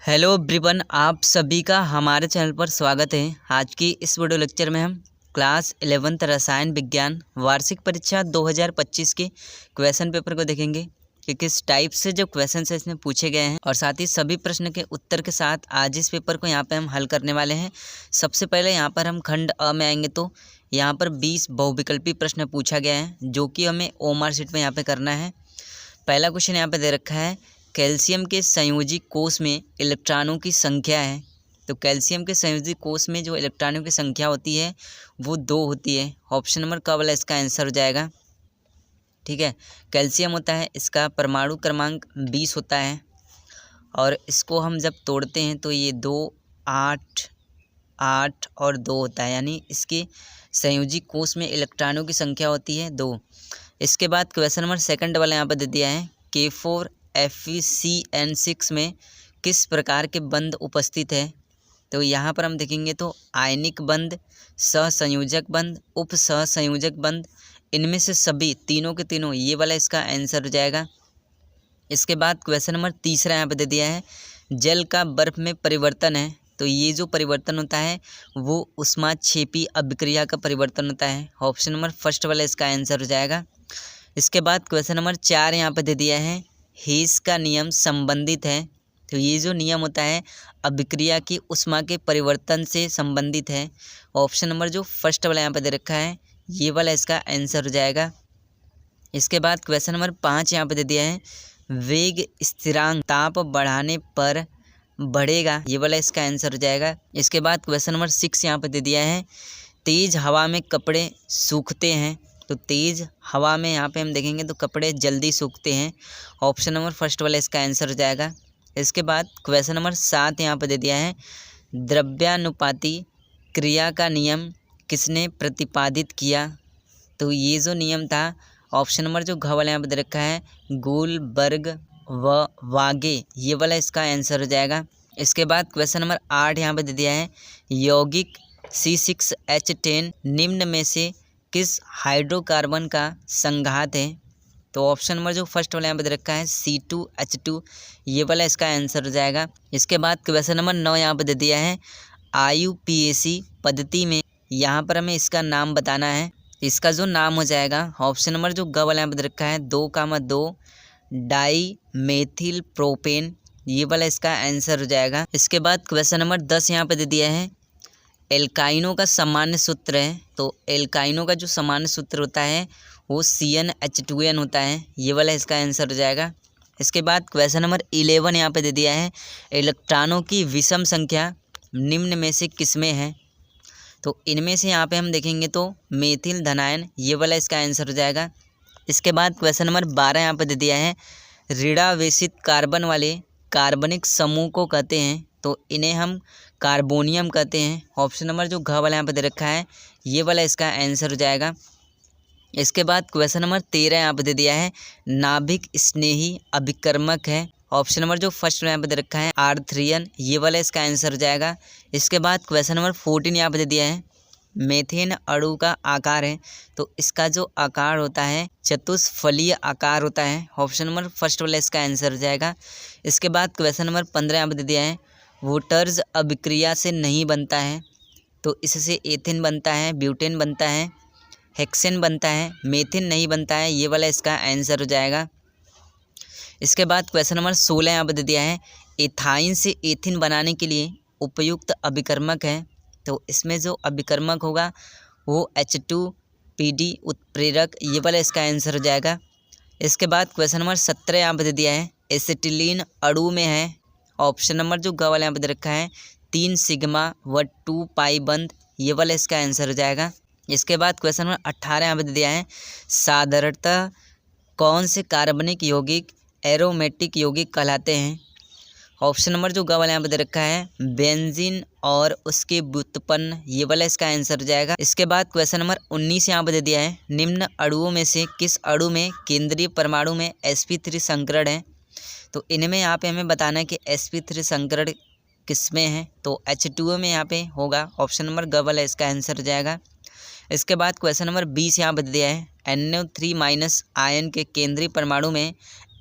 Hello everyone, आप सभी का हमारे चैनल पर स्वागत है। आज की इस वीडियो लेक्चर में हम क्लास 11th रसायन विज्ञान वार्षिक परीक्षा 2025 के क्वेश्चन पेपर को देखेंगे कि किस टाइप से जो क्वेश्चन है इसमें पूछे गए हैं और साथ ही सभी प्रश्न के उत्तर के साथ आज इस पेपर को यहाँ पे हम हल करने वाले हैं। सबसे पहले यहाँ पर हम खंड अ में आएंगे तो यहाँ पर 20 बहुविकल्पी प्रश्न पूछा गया है जो कि हमें ओएमआर शीट में यहाँ पे करना है। पहला क्वेश्चन यहाँ पे दे रखा है, कैल्शियम के संयोजी कोष में इलेक्ट्रॉनों की संख्या है। तो कैल्शियम के संयोजी कोष में जो इलेक्ट्रॉनों की संख्या होती है वो 2 होती है। ऑप्शन नंबर क वाला इसका आंसर हो जाएगा। ठीक है, कैल्शियम होता है, इसका परमाणु क्रमांक 20 होता है और इसको हम जब तोड़ते हैं तो ये 2, 8, 8 और 2 होता है, यानी इसके संयोजी कोष में इलेक्ट्रॉनों की संख्या होती है 2। इसके बाद क्वेश्चन नंबर सेकंड वाला यहाँ पर दे दिया है, K4FeCN6 में किस प्रकार के बंध उपस्थित है। तो यहाँ पर हम देखेंगे तो आयनिक बंध, सहसंयोजक बंध, उप सहसंयोजक बंध, इनमें से सभी तीनों के तीनों, ये वाला इसका आंसर हो जाएगा। इसके बाद क्वेश्चन नंबर तीसरा यहाँ पर दे दिया है, जल का बर्फ में परिवर्तन है। तो ये जो परिवर्तन होता है वो ऊष्माक्षेपी अभिक्रिया का परिवर्तन होता है। ऑप्शन नंबर फर्स्ट वाला इसका आंसर हो जाएगा। इसके बाद क्वेश्चन नंबर 4 यहाँ पर दे दिया है, हीस का नियम संबंधित है। तो ये जो नियम होता है अभिक्रिया की ऊष्मा के परिवर्तन से संबंधित है। ऑप्शन नंबर जो फर्स्ट वाला यहाँ पर दे रखा है ये वाला इसका आंसर हो जाएगा। इसके बाद क्वेश्चन नंबर 5 यहाँ पर दे दिया है, वेग स्थिरांक ताप बढ़ाने पर बढ़ेगा, ये वाला इसका आंसर हो जाएगा। इसके बाद क्वेश्चन नंबर 6 यहाँ पर दे दिया है, तेज़ हवा में कपड़े सूखते हैं। तो तेज़ हवा में यहाँ पे हम देखेंगे तो कपड़े जल्दी सूखते हैं। ऑप्शन नंबर फर्स्ट वाला इसका आंसर हो जाएगा। इसके बाद क्वेश्चन नंबर 7 यहाँ पर दे दिया है, द्रव्यानुपाती क्रिया का नियम किसने प्रतिपादित किया। तो ये जो नियम था, ऑप्शन नंबर जो घ वाला यहाँ पर दे रखा है, गुलबर्ग व वागे, ये वाला इसका आंसर हो जाएगा। इसके बाद क्वेश्चन नंबर 8 यहाँ पर दे दिया है, यौगिक C6H10 निम्न में से किस हाइड्रोकार्बन का संघात है। तो ऑप्शन नंबर जो फर्स्ट वाला यहाँ पे दे रखा है C2H2, ये वाला इसका आंसर हो जाएगा। इसके बाद क्वेश्चन नंबर 9 यहाँ पे दे दिया है, IUPAC पद्धति में यहाँ पर हमें इसका नाम बताना है। इसका जो नाम हो जाएगा, ऑप्शन नंबर जो ग वाला यहाँ पे दे रखा है 2,2 डाई मेथिल प्रोपेन, ये वाला इसका आंसर हो जाएगा। इसके बाद क्वेश्चन नंबर 10 यहाँ पे दे दिया है, एल्काइनों का सामान्य सूत्र है। तो एल्काइनों का जो सामान्य सूत्र होता है वो CnH2n होता है, ये वाला इसका आंसर हो जाएगा। इसके बाद क्वेश्चन नंबर 11 यहाँ पे दे दिया है, इलेक्ट्रॉनों की विषम संख्या निम्न में से किसमें है। तो इनमें से यहाँ पे हम देखेंगे तो मेथिल धनायन, ये वाला इसका आंसर हो जाएगा। इसके बाद क्वेश्चन नंबर 12 यहाँ पे दे दिया है, ऋणावेशित कार्बन वाले कार्बनिक समूह को कहते हैं। तो इन्हें हम कार्बोनियम कहते हैं। ऑप्शन नंबर जो घ वाला यहाँ पे दे रखा है ये वाला इसका आंसर हो जाएगा। इसके बाद क्वेश्चन नंबर 13 यहाँ पे दे दिया है, नाभिक स्नेही अभिकर्मक है। ऑप्शन नंबर जो फर्स्ट यहाँ पे दे रखा है आर्थ्रियन, ये वाला इसका आंसर हो जाएगा। इसके बाद क्वेश्चन नंबर 14 यहाँ पे दे दिया है, मेथेन अणु का आकार है। तो इसका जो आकार होता है चतुष्फलीय आकार होता है। ऑप्शन नंबर फर्स्ट वाला इसका आंसर हो जाएगा। इसके बाद क्वेश्चन नंबर 15 यहाँ पे दे दिया है, वोटर्स अभिक्रिया से नहीं बनता है। तो इससे एथेन बनता है, ब्यूटेन बनता है, हेक्सेन बनता है, मेथेन नहीं बनता है, ये वाला इसका आंसर हो जाएगा। इसके बाद क्वेश्चन नंबर 16 यहाँ पर दे दिया है, एथाइन से एथेन बनाने के लिए उपयुक्त अभिकर्मक है। तो इसमें जो अभिकर्मक होगा वो H2PD उत्प्रेरक, ये वाला इसका आंसर हो जाएगा। इसके बाद क्वेश्चन नंबर 17 यहाँ पर दे दिया है, एसिटिलीन अणु में है। ऑप्शन नंबर जो ग वाला यहाँ पे दे रखा है 3 सिग्मा व 2 पाई बंध, ये वाला इसका आंसर हो जाएगा। इसके बाद क्वेश्चन नंबर 18 यहाँ पे दे दिया है, साधारणतः कौन से कार्बनिक यौगिक एरोमेटिक यौगिक कहलाते हैं। ऑप्शन नंबर जो ग वाला यहाँ पे दे रखा है बेंजीन और उसके व्युत्पन्न, ये वाला इसका आंसर हो जाएगा। इसके बाद क्वेश्चन नंबर 19 यहाँ पे दे दिया है, निम्न अणुओं में से किस अणु में केंद्रीय परमाणु में sp3 संकरण है। तो इनमें यहाँ पे हमें बताना है कि sp3 संकरण किस में है। तो H2O में यहाँ पे होगा। ऑप्शन नंबर ग वाला इसका आंसर हो जाएगा। इसके बाद क्वेश्चन नंबर 20 यहाँ पे दिया है, NO3- आयन के केंद्रीय परमाणु में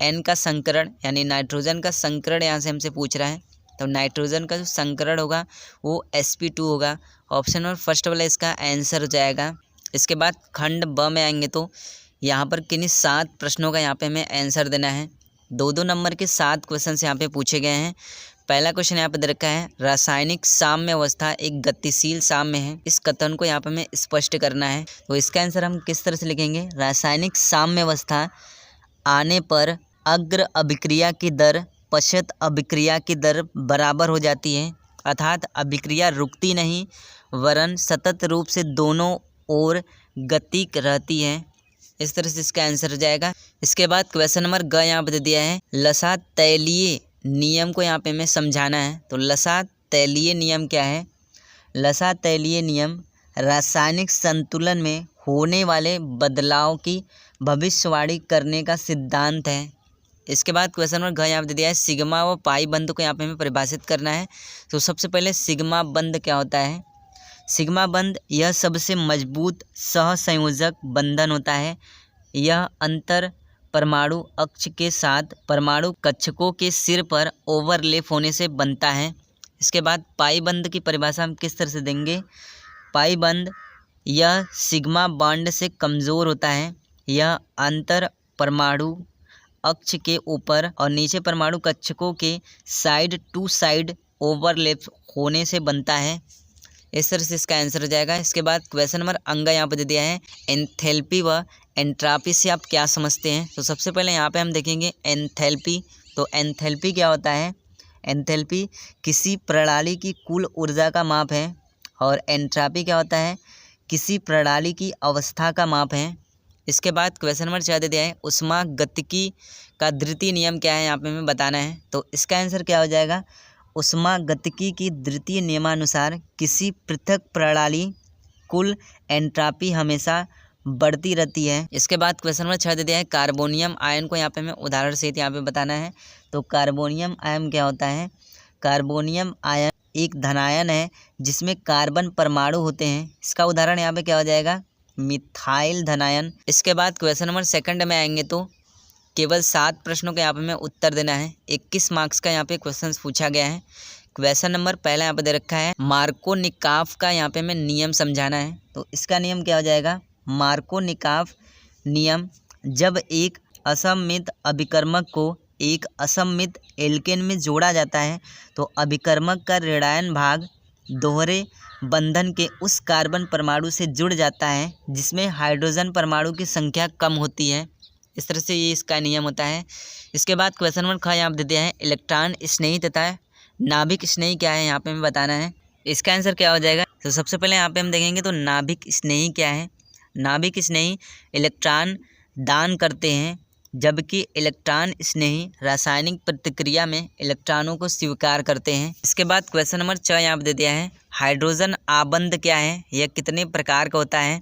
N का संकरण यानी नाइट्रोजन का संकरण यहाँ से हमसे पूछ रहा है। तो नाइट्रोजन का जो संकरण होगा वो sp2 होगा। ऑप्शन नंबर फर्स्ट वाला इसका आंसर हो जाएगा। इसके बाद खंड ब में आएंगे तो यहाँ पर किन्हीं 7 प्रश्नों का यहाँ पे हमें आंसर देना है। 2-2 नंबर के 7 क्वेश्चन यहाँ पे पूछे गए हैं। पहला क्वेश्चन यहाँ पे दे रखा है, रासायनिक साम्य अवस्था एक गतिशील साम्य है। इस कथन को यहाँ पे हमें स्पष्ट करना है। तो इसका आंसर हम किस तरह से लिखेंगे, रासायनिक साम्य अवस्था आने पर अग्र अभिक्रिया की दर पश्चात अभिक्रिया की दर बराबर हो जाती है, अर्थात अभिक्रिया रुकती नहीं वरन सतत रूप से दोनों ओर गति रहती है। इस तरह से इसका आंसर हो जाएगा। इसके बाद क्वेश्चन नंबर ग यहाँ पे दे दिया है, लसा तैलीय नियम को यहाँ पे हमें समझाना है। तो लसा तैलीय नियम क्या है, लसा तैलीय नियम रासायनिक संतुलन में होने वाले बदलाव की भविष्यवाणी करने का सिद्धांत है। इसके बाद क्वेश्चन नंबर घ यहाँ पे दे दिया है, सिग्मा व पाई बंध को यहाँ पे हमें परिभाषित करना है। तो सबसे पहले सिग्मा बंध क्या होता है, सिग्मा बंध यह सबसे मजबूत सहसंयोजक बंधन होता है। यह अंतर परमाणु अक्ष के साथ परमाणु कक्षकों के सिर पर ओवरलैप होने से बनता है। इसके बाद पाई बंध की परिभाषा हम किस तरह से देंगे, पाई बंध यह सिग्मा बॉन्ड से कमज़ोर होता है। यह अंतर परमाणु अक्ष के ऊपर और नीचे परमाणु कक्षकों के साइड टू साइड ओवरलैप होने से बनता है। इस तरह से इसका आंसर हो जाएगा। इसके बाद क्वेश्चन नंबर अंग यहाँ पे दे दिया है, एंथैल्पी व एंट्रापी से आप क्या समझते हैं। तो सबसे पहले यहाँ पे हम देखेंगे एंथैल्पी। तो एंथैल्पी क्या होता है, एंथैल्पी किसी प्रणाली की कुल ऊर्जा का माप है और एंट्रापी क्या होता है, किसी प्रणाली की अवस्था का माप है। इसके बाद क्वेश्चन नंबर 4 दे दिया है, ऊष्मागतिकी का द्वितीय नियम क्या है यहाँ पे हमें बताना है। तो इसका आंसर क्या हो जाएगा, ऊष्मागतिकी की द्वितीय नियमानुसार किसी पृथक प्रणाली कुल एंट्रापी हमेशा बढ़ती रहती है। इसके बाद क्वेश्चन नंबर 6 दे दिया है, कार्बोनियम आयन को यहाँ पे हमें उदाहरण सहित यहाँ पे बताना है। तो कार्बोनियम आयन क्या होता है, कार्बोनियम आयन एक धनायन है जिसमें कार्बन परमाणु होते हैं। इसका उदाहरण यहाँ पे क्या हो जाएगा, मिथाइल धनायन। इसके बाद क्वेश्चन नंबर 2 में आएंगे तो केवल 7 प्रश्नों का यहाँ पे हमें उत्तर देना है। 21 मार्क्स का यहाँ पे क्वेश्चन पूछा गया है। क्वेश्चन नंबर पहला यहाँ पे दे रखा है, मार्कोनिकॉफ का यहाँ पे हमें नियम समझाना है। तो इसका नियम क्या हो जाएगा, मार्कोनिकॉफ नियम, जब एक असममित अभिकर्मक को एक असममित एल्केन में जोड़ा जाता है तो अभिकर्मक का ऋणायन भाग दोहरे बंधन के उस कार्बन परमाणु से जुड़ जाता है जिसमें हाइड्रोजन परमाणु की संख्या कम होती है। इस तरह से ये इसका नियम होता है। इसके बाद क्वेश्चन नंबर ख यहाँ पे दे दिया है, इलेक्ट्रॉन स्नेही तथा नाभिक स्नेही क्या है यहाँ पे हमें बताना है। इसका आंसर क्या हो जाएगा, तो सबसे पहले यहाँ पे हम देखेंगे तो नाभिक स्नेही क्या है, नाभिक स्नेही इलेक्ट्रॉन दान करते हैं जबकि इलेक्ट्रॉन स्नेही रासायनिक प्रतिक्रिया में इलेक्ट्रॉनों को स्वीकार करते हैं। इसके बाद क्वेश्चन नंबर 6 यहाँ पे दे दिया है, हाइड्रोजन आबंध क्या है, यह कितने प्रकार का होता है,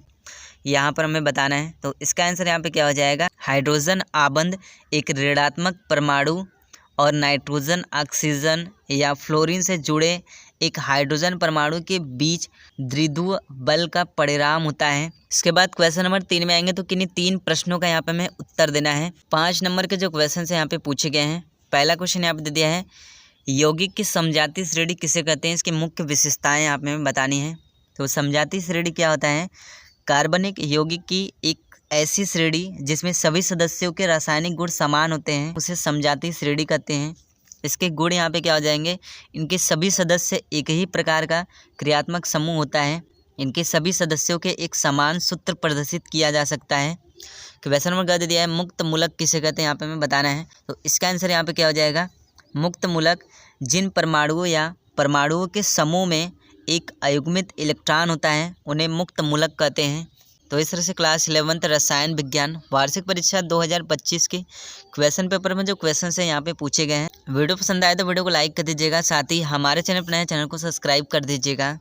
यहाँ पर हमें बताना है। तो इसका आंसर यहाँ पे क्या हो जाएगा, हाइड्रोजन आबंध एक ऋणात्मक परमाणु और नाइट्रोजन ऑक्सीजन या फ्लोरीन से जुड़े एक हाइड्रोजन परमाणु के बीच द्विध्रुव बल का परिणाम होता है। इसके बाद क्वेश्चन नंबर 3 में आएंगे तो किन्हीं 3 प्रश्नों का यहाँ पे हमें उत्तर देना है। 5 नंबर के जो क्वेश्चन है यहाँ पे पूछे गए हैं। पहला क्वेश्चन यहाँ पे दे दिया है, यौगिक की समजातीय श्रेणी किसे कहते हैं, इसकी मुख्य विशेषताएं यहाँ पे हमें बतानी है। तो समजातीय श्रेणी क्या होता है, कार्बनिक यौगिक की एक ऐसी श्रेणी जिसमें सभी सदस्यों के रासायनिक गुण समान होते हैं उसे समजातीय श्रेणी कहते हैं। इसके गुण यहाँ पे क्या हो जाएंगे, इनके सभी सदस्य एक ही प्रकार का क्रियात्मक समूह होता है, इनके सभी सदस्यों के एक समान सूत्र प्रदर्शित किया जा सकता है। क्वेश्चन नंबर दे दिया है, मुक्त मूलक किसे कहते हैं, यहाँ पे हमें बताना है। तो इसका आंसर यहाँ पे क्या हो जाएगा, मुक्त मूलक जिन परमाणुओं या परमाणुओं के समूह में एक अयुग्मित इलेक्ट्रॉन होता है उन्हें मुक्त मूलक कहते हैं। तो इस तरह से क्लास 11th रसायन विज्ञान वार्षिक परीक्षा 2025 के क्वेश्चन पेपर में जो क्वेश्चन है यहाँ पे पूछे गए हैं। वीडियो पसंद आए तो वीडियो को लाइक कर दीजिएगा, साथ ही हमारे चैनल पर नए चैनल को सब्सक्राइब कर दीजिएगा।